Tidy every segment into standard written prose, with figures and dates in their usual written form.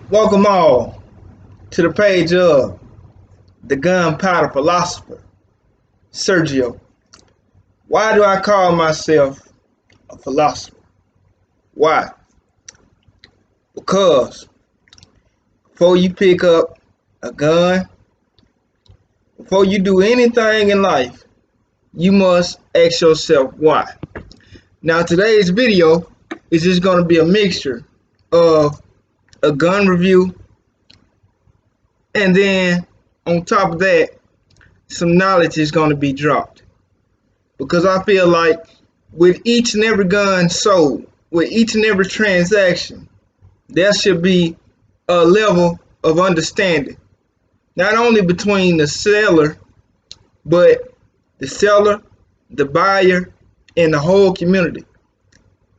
Welcome all to the page of the gunpowder philosopher, Sergio. Why do I call myself a philosopher? Why? Because before you pick up a gun, before you do anything in life, you must ask yourself why. Now today's video is just going to be a mixture of a gun review, and then on top of that, some knowledge is going to be dropped. Because I feel like with each and every gun sold, with each and every transaction, there should be a level of understanding. Not only between the seller, but the seller, the buyer, and the whole community.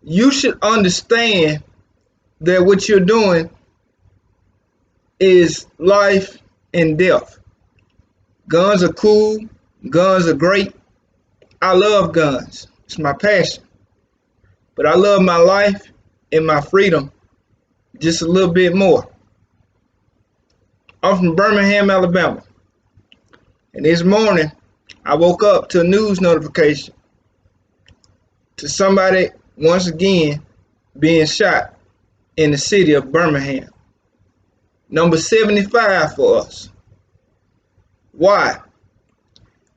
You should understand that what you're doing is life and death. Guns are cool. Guns are great. I love guns. It's my passion. But I love my life and my freedom just a little bit more. I'm from Birmingham, Alabama. And this morning, I woke up to a news notification to somebody once again being shot in the city of Birmingham. Number 75 for us. Why?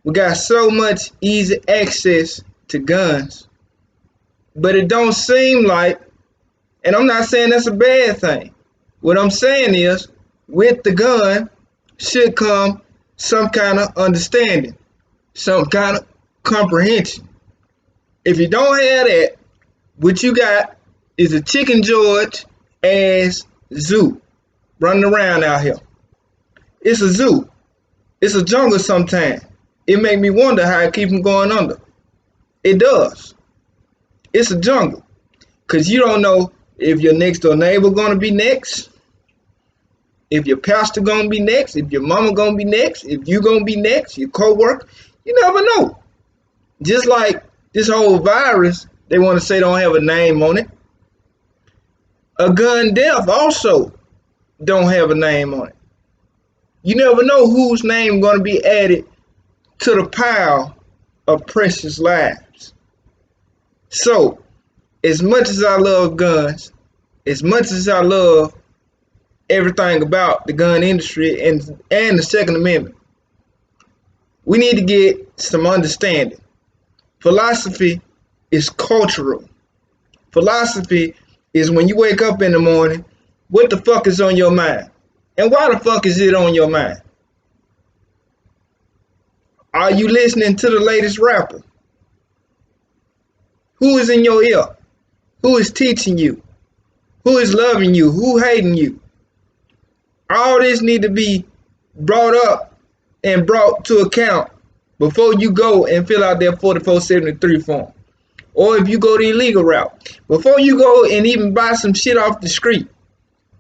We got so much easy access to guns, but it don't seem like, and I'm not saying that's a bad thing. What I'm saying is, with the gun should come some kind of understanding, some kind of comprehension. If you don't have that, what you got is a Chicken George ass zoo running around out here. It's a zoo. It's a jungle sometimes. It make me wonder how it keep from going under. It does. It's a jungle. Because you don't know if your next door neighbor going to be next, if your pastor going to be next, if your mama going to be next, if you going to be next, your co-worker. You never know. Just like this whole virus, they want to say don't have a name on it. A gun death also don't have a name on it. You never know whose name going to be added to the pile of precious lives. So, as much as I love guns, as much as I love everything about the gun industry and the Second Amendment, we need to get some understanding. Philosophy is cultural. Philosophy is when you wake up in the morning, what the fuck is on your mind? And why the fuck is it on your mind? Are you listening to the latest rapper? Who is in your ear? Who is teaching you? Who is loving you? Who hating you? All this need to be brought up and brought to account before you go and fill out that 4473 form. Or if you go the illegal route. Before you go and even buy some shit off the street.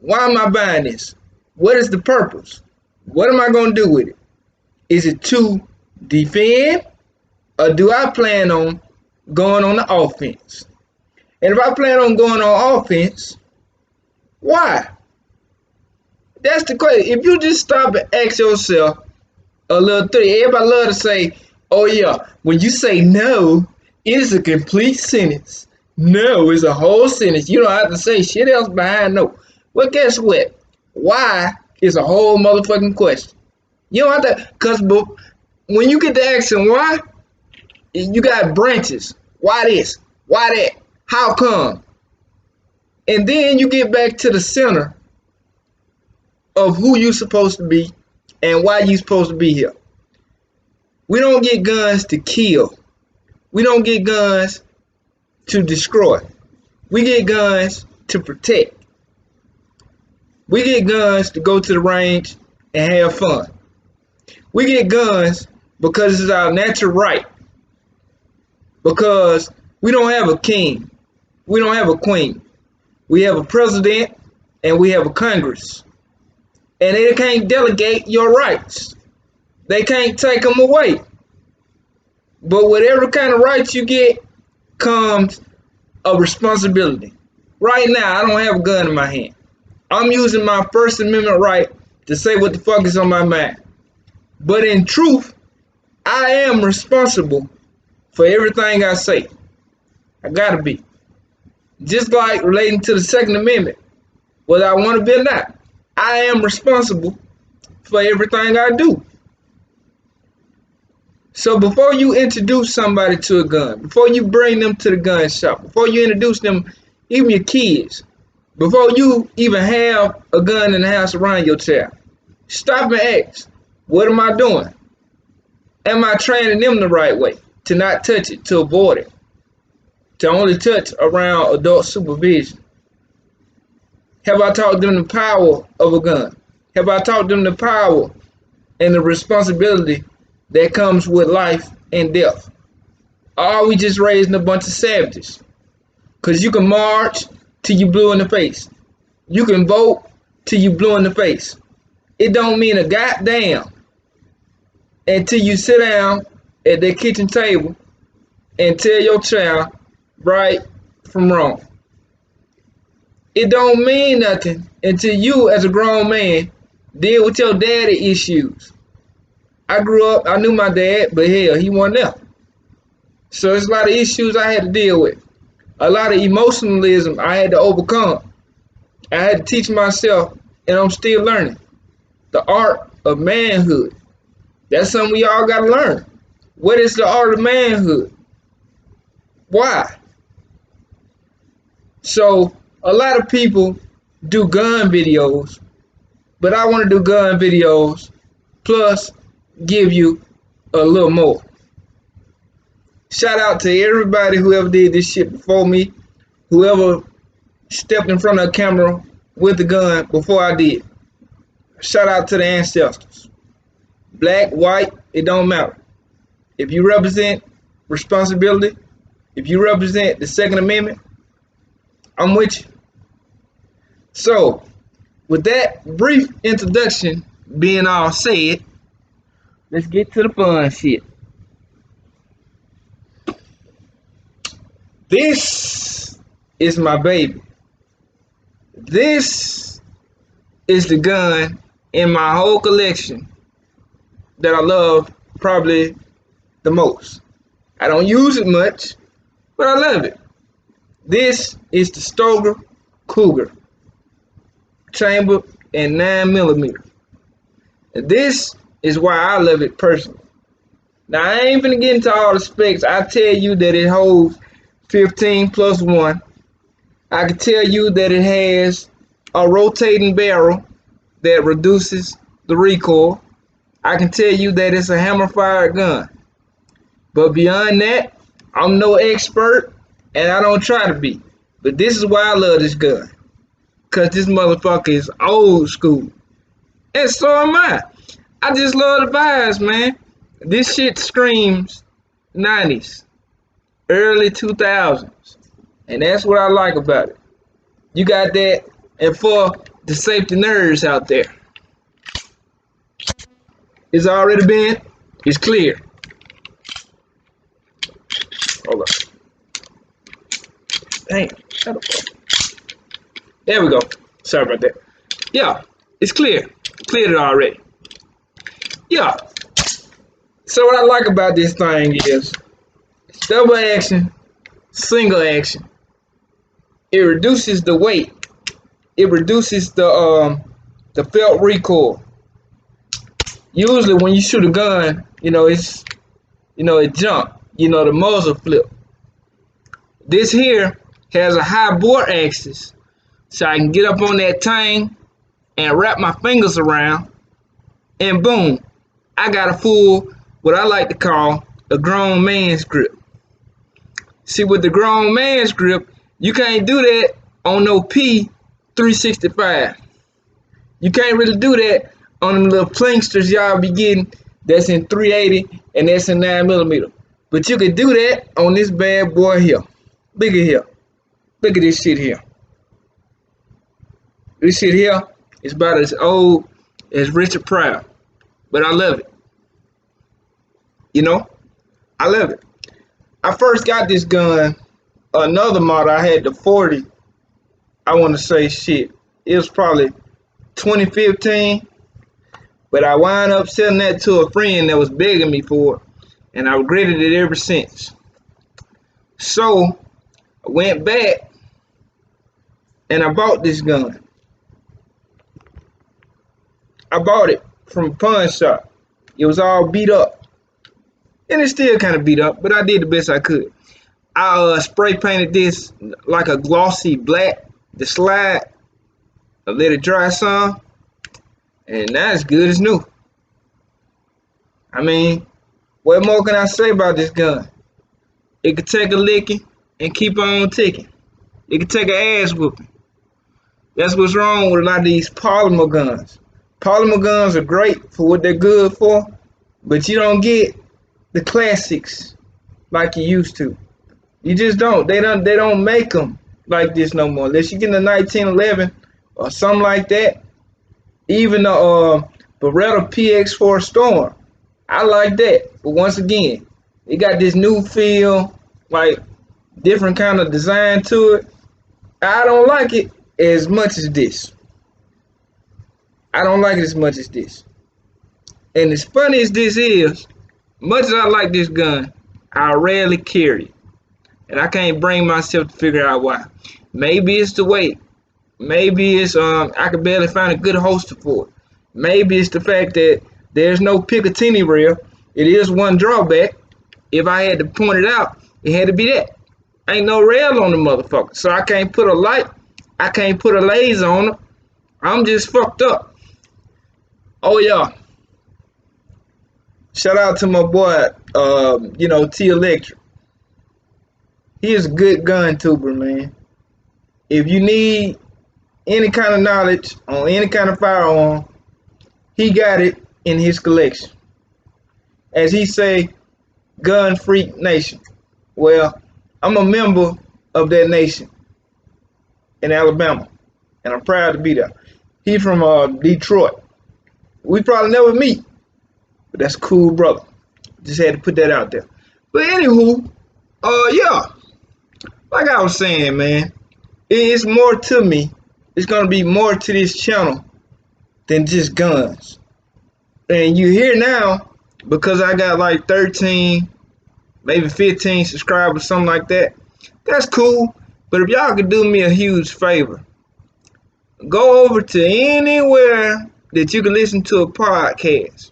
Why am I buying this? What is the purpose? What am I going to do with it? Is it to defend? Or do I plan on going on the offense? And if I plan on going on offense, why? That's the question. If you just stop and ask yourself a little thing, everybody love to say, oh yeah, when you say no, it is a complete sentence. No is a whole sentence. You don't have to say shit else behind no. Well, guess what? Why is a whole motherfucking question. You don't have to, because when you get to asking why, you got branches. Why this? Why that? How come? And then you get back to the center of who you supposed to be and why you supposed to be here. We don't get guns to kill. We don't get guns to destroy. We get guns to protect. We get guns to go to the range and have fun. We get guns because it's our natural right. Because we don't have a king. We don't have a queen. We have a president and we have a Congress. And they can't delegate your rights. They can't take them away. But whatever kind of rights you get comes a responsibility. Right now, I don't have a gun in my hand. I'm using my First Amendment right to say what the fuck is on my mind. But in truth, I am responsible for everything I say. I gotta be. Just like relating to the Second Amendment, whether I want to be or not, I am responsible for everything I do. So before you introduce somebody to a gun, before you bring them to the gun shop, before you introduce them, even your kids, before you even have a gun in the house around your child, stop and ask, what am I doing? Am I training them the right way to not touch it, to avoid it, to only touch around adult supervision? Have I taught them the power of a gun? Have I taught them the power and the responsibility that comes with life and death? Or are we just raising a bunch of savages? Because you can march till you blue in the face. You can vote till you blue in the face. It don't mean a goddamn until you sit down at that kitchen table and tell your child right from wrong. It don't mean nothing until you, as a grown man, deal with your daddy issues. I grew up, I knew my dad, but hell, he wasn't there. So there's a lot of issues I had to deal with. A lot of emotionalism I had to overcome. I had to teach myself, and I'm still learning, the art of manhood. That's something we all gotta learn. What is the art of manhood? Why? So a lot of people do gun videos, but I want to do gun videos plus give you a little more. Shout out to everybody who ever did this shit before me, whoever stepped in front of a camera with a gun before I did. Shout out to the ancestors. Black, white, it don't matter. If you represent responsibility, if you represent the Second Amendment, I'm with you. So, with that brief introduction being all said, let's get to the fun shit. This is my baby. This is the gun in my whole collection that I love probably the most. I don't use it much, but I love it. This is the Stoeger Cougar, chamber and 9mm. This is why I love it personally. Now I ain't gonna get into all the specs. I tell you that it holds 15+1. I can tell you that it has a rotating barrel that reduces the recoil. I can tell you that it's a hammer-fired gun. But beyond that, I'm no expert, and I don't try to be. But this is why I love this gun. Because this motherfucker is old school. And so am I. I just love the vibes, man. This shit screams 90s, early 2000s. And that's what I like about it. You got that, and for the safety nerds out there, it's already been, it's clear. Hold on. Dang, shut up. There we go. Sorry about that. Yeah, it's clear. Cleared it already. Yeah. So what I like about this thing is it's double action, single action. It reduces the weight. It reduces the felt recoil. Usually when you shoot a gun, it jump. The muzzle flip. This here has a high bore axis, so I can get up on that tang and wrap my fingers around, and boom, I got a full, what I like to call a grown man's grip. See, with the grown man's grip, you can't do that on no P365. You can't really do that on them little planksters y'all be getting that's in 380 and that's in 9mm. But you can do that on this bad boy here. Look at here. Look at this shit here. This shit here is about as old as Richard Pryor. But I love it. I love it. I first got this gun, another model. I had the 40. I want to say shit. It was probably 2015, but I wound up selling that to a friend that was begging me for it, and I regretted it ever since. So I went back and I bought this gun. I bought it from a pawn shop. It was all beat up, and it's still kind of beat up, but I did the best I could. I spray painted this like a glossy black, the slide. I let it dry some, and now it's good as new. I mean, what more can I say about this gun? It could take a licking and keep on ticking. It could take an ass whooping. That's what's wrong with a lot of these polymer guns. Polymer guns are great for what they're good for, but you don't get the classics like you used to. You just don't. They don't make them like this no more. Unless you get a 1911 or something like that. Even the Beretta PX4 Storm, I like that. But once again, it got this new feel, like different kind of design to it. I don't like it as much as this. I don't like it as much as this. And as funny as this is, much as I like this gun, I rarely carry it. And I can't bring myself to figure out why. Maybe it's the weight. Maybe it's I could barely find a good holster for it. Maybe it's the fact that there's no Picatinny rail. It is one drawback. If I had to point it out, it had to be that. Ain't no rail on the motherfucker. So I can't put a light. I can't put a laser on it. I'm just fucked up. Oh yeah. Shout out to my boy, T Electric. He is a good gun tuber, man. If you need any kind of knowledge on any kind of firearm, he got it in his collection. As he say, gun freak nation. Well, I'm a member of that nation in Alabama, and I'm proud to be there. He from Detroit. We probably never meet, but that's a cool brother. Just had to put that out there. But anywho, yeah, like I was saying, man, it's more to me. It's gonna be more to this channel than just guns. And you hear now because I got like 13, maybe 15 subscribers, something like that. That's cool. But if y'all could do me a huge favor, go over to anywhere that you can listen to a podcast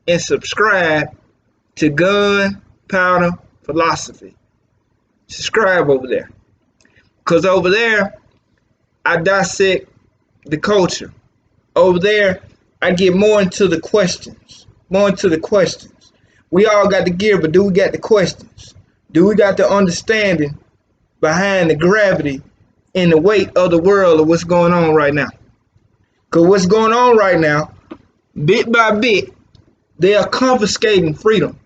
and subscribe to Gun Powder Philosophy. Subscribe over there. Because over there, I dissect the culture. Over there, I get more into the questions. We all got the gear, but do we got the questions? Do we got the understanding behind the gravity and the weight of the world of what's going on right now? Because what's going on right now, bit by bit, they are confiscating freedom.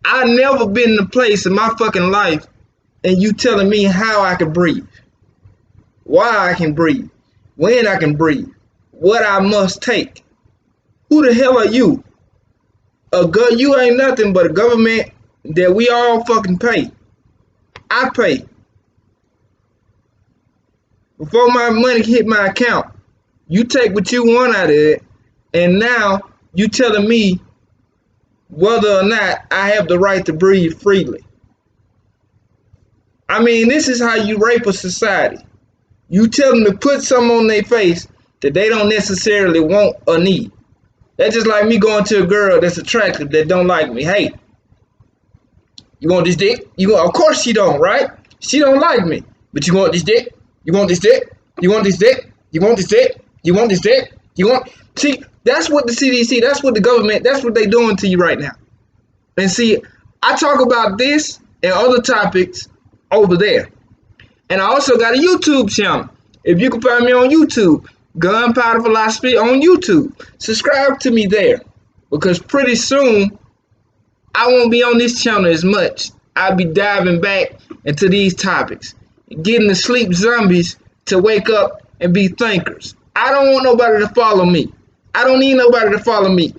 I never been in a place in my fucking life and you telling me how I can breathe, why I can breathe, when I can breathe, what I must take. Who the hell are you? You ain't nothing but a government that we all fucking pay. I pay. Before my money hit my account, you take what you want out of it, and now you telling me whether or not I have the right to breathe freely. I mean, this is how you rape a society. You tell them to put something on their face that they don't necessarily want or need. That's just like me going to a girl that's attractive that don't like me. Hey, you want this dick? Of course she don't, right? She don't like me. But you want this dick? You want this dick? You want this dick? You want this dick? You want this dick? See, that's what the CDC, that's what the government, that's what they doing to you right now. And see, I talk about this and other topics over there. And I also got a YouTube channel. If you can find me on YouTube, Gunpowder Philosophy on YouTube. Subscribe to me there. Because pretty soon, I won't be on this channel as much. I'll be diving back into these topics. Getting the sleep zombies to wake up and be thinkers. I don't want nobody to follow me. I don't need nobody to follow me.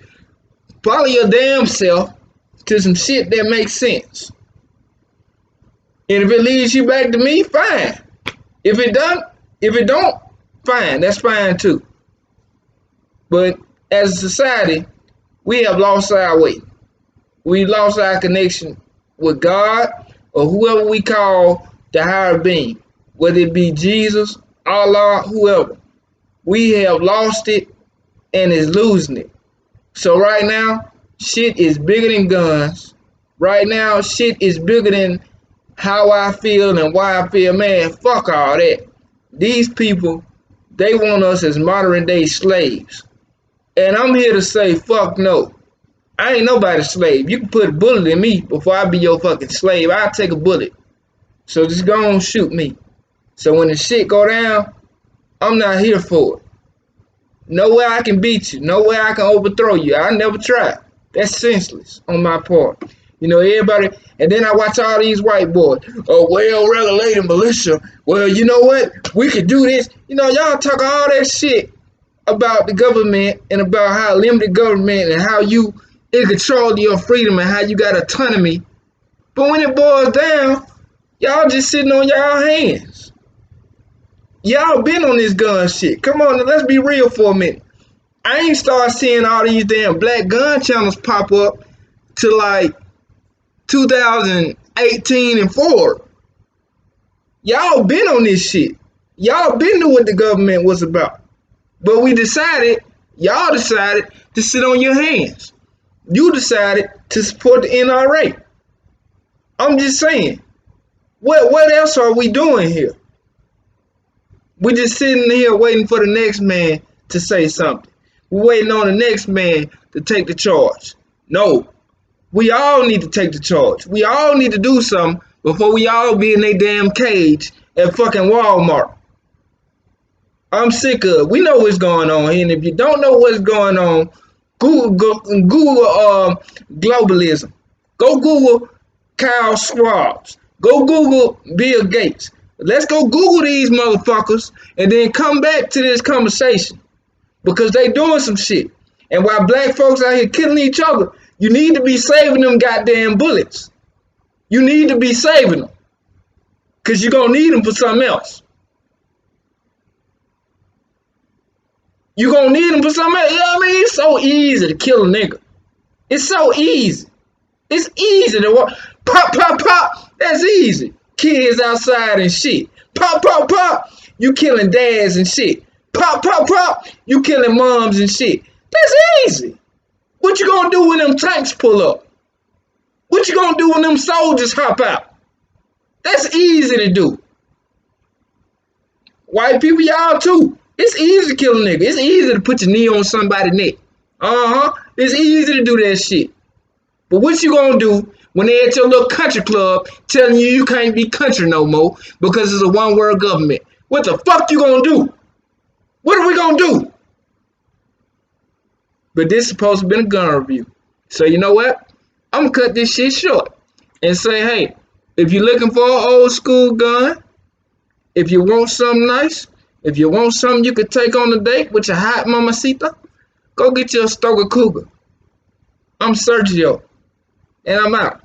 Follow your damn self to some shit that makes sense. And if it leads you back to me, fine. If it don't, Fine, that's fine too. But as a society, we have lost our way. We lost our connection with God or whoever we call the higher being, whether it be Jesus, Allah, whoever. We have lost it and is losing it. So right now, shit is bigger than guns. Right now, shit is bigger than how I feel and why I feel. Man, fuck all that. These people, they want us as modern day slaves. And I'm here to say, fuck no. I ain't nobody's slave. You can put a bullet in me before I be your fucking slave. I'll take a bullet. So just go on shoot me. So when the shit go down, I'm not here for it. No way I can beat you. No way I can overthrow you. I never tried. That's senseless on my part. You know, everybody, and then I watch all these white boys. Oh, well, regulated militia. Well, you know what? We could do this. You know, y'all talk all that shit about the government and about how limited government and how you in control of your freedom and how you got autonomy. But when it boils down, y'all just sitting on y'all hands. Y'all been on this gun shit. Come on, let's be real for a minute. I ain't start seeing all these damn black gun channels pop up to like 2018 and forward. Y'all been on this shit. Y'all been knew what the government was about. But y'all decided to sit on your hands. You decided to support the NRA. I'm just saying, what else are we doing here? We just sitting here waiting for the next man to say something. We're waiting on the next man to take the charge. No, we all need to take the charge. We all need to do something before we all be in their damn cage at fucking Walmart. I'm sick of it. We know what's going on here, and if you don't know what's going on, Google globalism. Go Google Kyle Schwabs. Go Google Bill Gates. Let's go Google these motherfuckers and then come back to this conversation because they doing some shit. And while black folks out here killing each other, you need to be saving them goddamn bullets. You need to be saving them because you're going to need them for something else. You're going to need them for something else. You know what I mean? It's so easy to kill a nigga. It's so easy. It's easy to walk. Pop, pop, pop. That's easy. Kids outside and shit. Pop, pop, pop. You killing dads and shit. Pop, pop, pop. You killing moms and shit. That's easy. What you gonna do when them tanks pull up? What you gonna do when them soldiers hop out? That's easy to do. White people, y'all too. It's easy to kill a nigga. It's easy to put your knee on somebody's neck. It's easy to do that shit. But what you gonna do when they at your little country club telling you you can't be country no more because it's a one-world government? What the fuck you gonna do? What are we gonna do? But this is supposed to be a gun review. So you know what? I'm gonna cut this shit short and say, hey, if you're looking for an old school gun, if you want something nice, if you want something you could take on a date with your hot mamacita, go get your Stoeger Cougar. I'm Sergio, and I'm out.